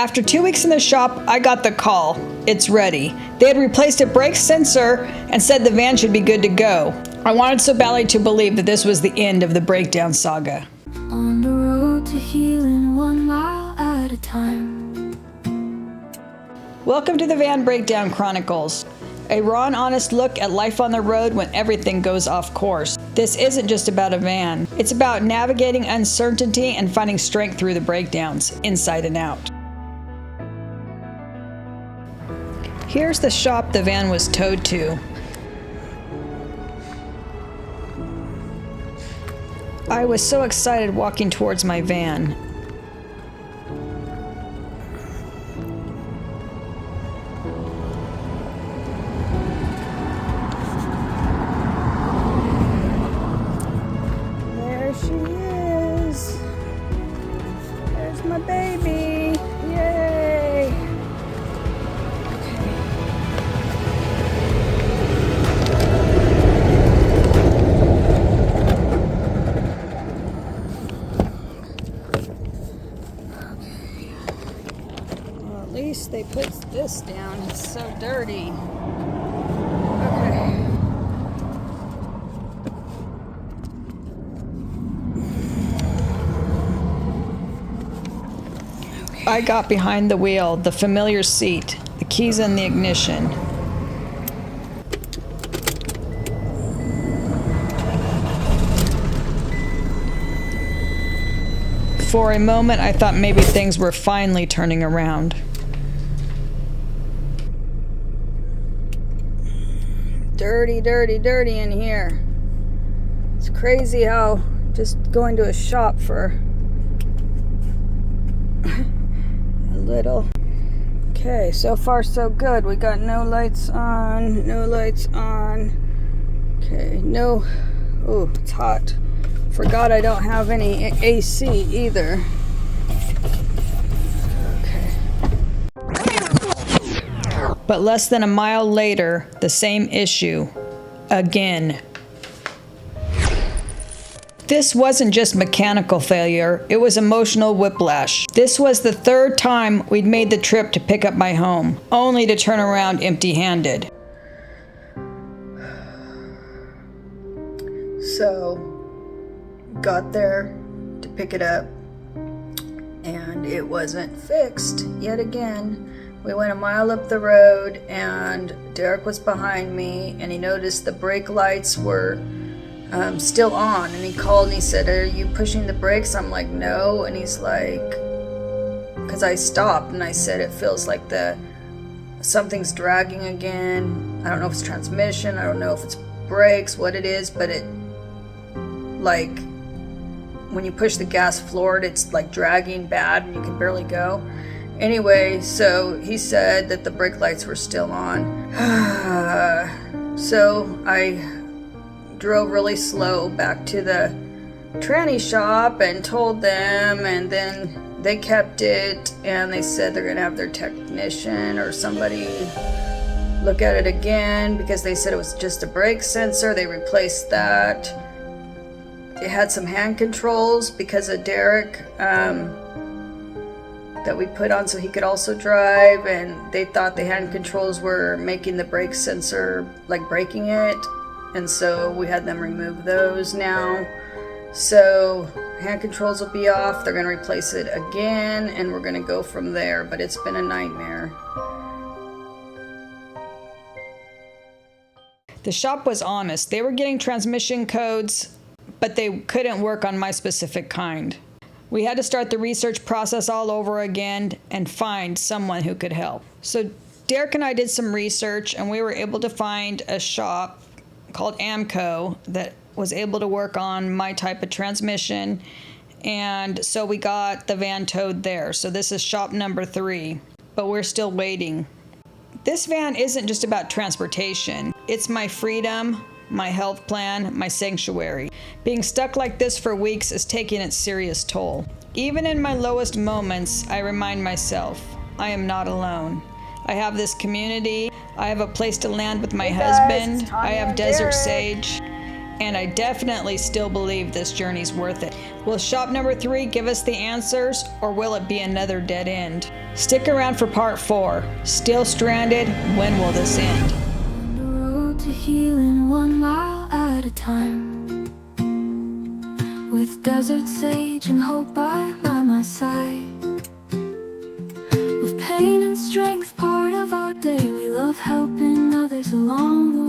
After 2 weeks in the shop, I got the call. It's ready. They had replaced a brake sensor and said the van should be good to go. I wanted so badly to believe that this was the end of the Breakdown saga. On the road to healing, 1 mile at a time. Welcome to the Van Breakdown Chronicles, a raw and honest look at life on the road when everything goes off course. This isn't just about a van. It's about navigating uncertainty and finding strength through the breakdowns, inside and out. Here's the shop the van was towed to. I was so excited walking towards my van. There she is. There's my baby. Yay! At least they put this down. It's so dirty. Okay. I got behind the wheel, the familiar seat, the keys in the ignition. For a moment, I thought maybe things were finally turning around. Dirty, dirty, dirty in here. It's crazy how just going to a shop for a little. Okay, so far so good. We got no lights on, no lights on. Okay, no. Oh, it's hot. Forgot I don't have any AC either. Okay. But less than a mile later, the same issue. Again. This wasn't just mechanical failure, it was emotional whiplash. This was the third time we'd made the trip to pick up my home, only to turn around empty-handed. So, got there to pick it up, and it wasn't fixed yet again. We went a mile up the road, and Derek was behind me, and he noticed the brake lights were still on, and he called and he said, "Are you pushing the brakes?" I'm like, "No," and he's like, because I stopped and I said, "It feels like something's dragging again. I don't know if it's transmission, I don't know if it's brakes, what it is, but it, like, when you push the gas forward, it's like dragging bad and you can barely go." Anyway, so he said that the brake lights were still on. So I drove really slow back to the tranny shop and told them, and then they kept it, and they said they're gonna have their technician or somebody look at it again, because they said it was just a brake sensor. They replaced that. It had some hand controls because of Derek that we put on so he could also drive, and they thought the hand controls were making the brake sensor, like, breaking it, and so we had them remove those now. So hand controls will be off, they're going to replace it again, and we're going to go from there, but it's been a nightmare. The shop was honest. They were getting transmission codes, but they couldn't work on my specific kind. We had to start the research process all over again and find someone who could help. So Derek and I did some research, and we were able to find a shop called Amco that was able to work on my type of transmission, and so we got the van towed there. So this is shop number 3, but we're still waiting. This van isn't just about transportation. It's my freedom, my health plan, my sanctuary. Being stuck like this for weeks is taking its serious toll. Even in my lowest moments, I remind myself, I am not alone. I have this community. I have a place to land with my husband. I have Desert Sage. And I definitely still believe this journey's worth it. Will shop number 3 give us the answers, or will it be another dead end? Stick around for part 4. Still stranded, when will this end? On the road to healing 1 mile at a time, with desert sage and hope by my side. With pain and strength part of our day, we love helping others along the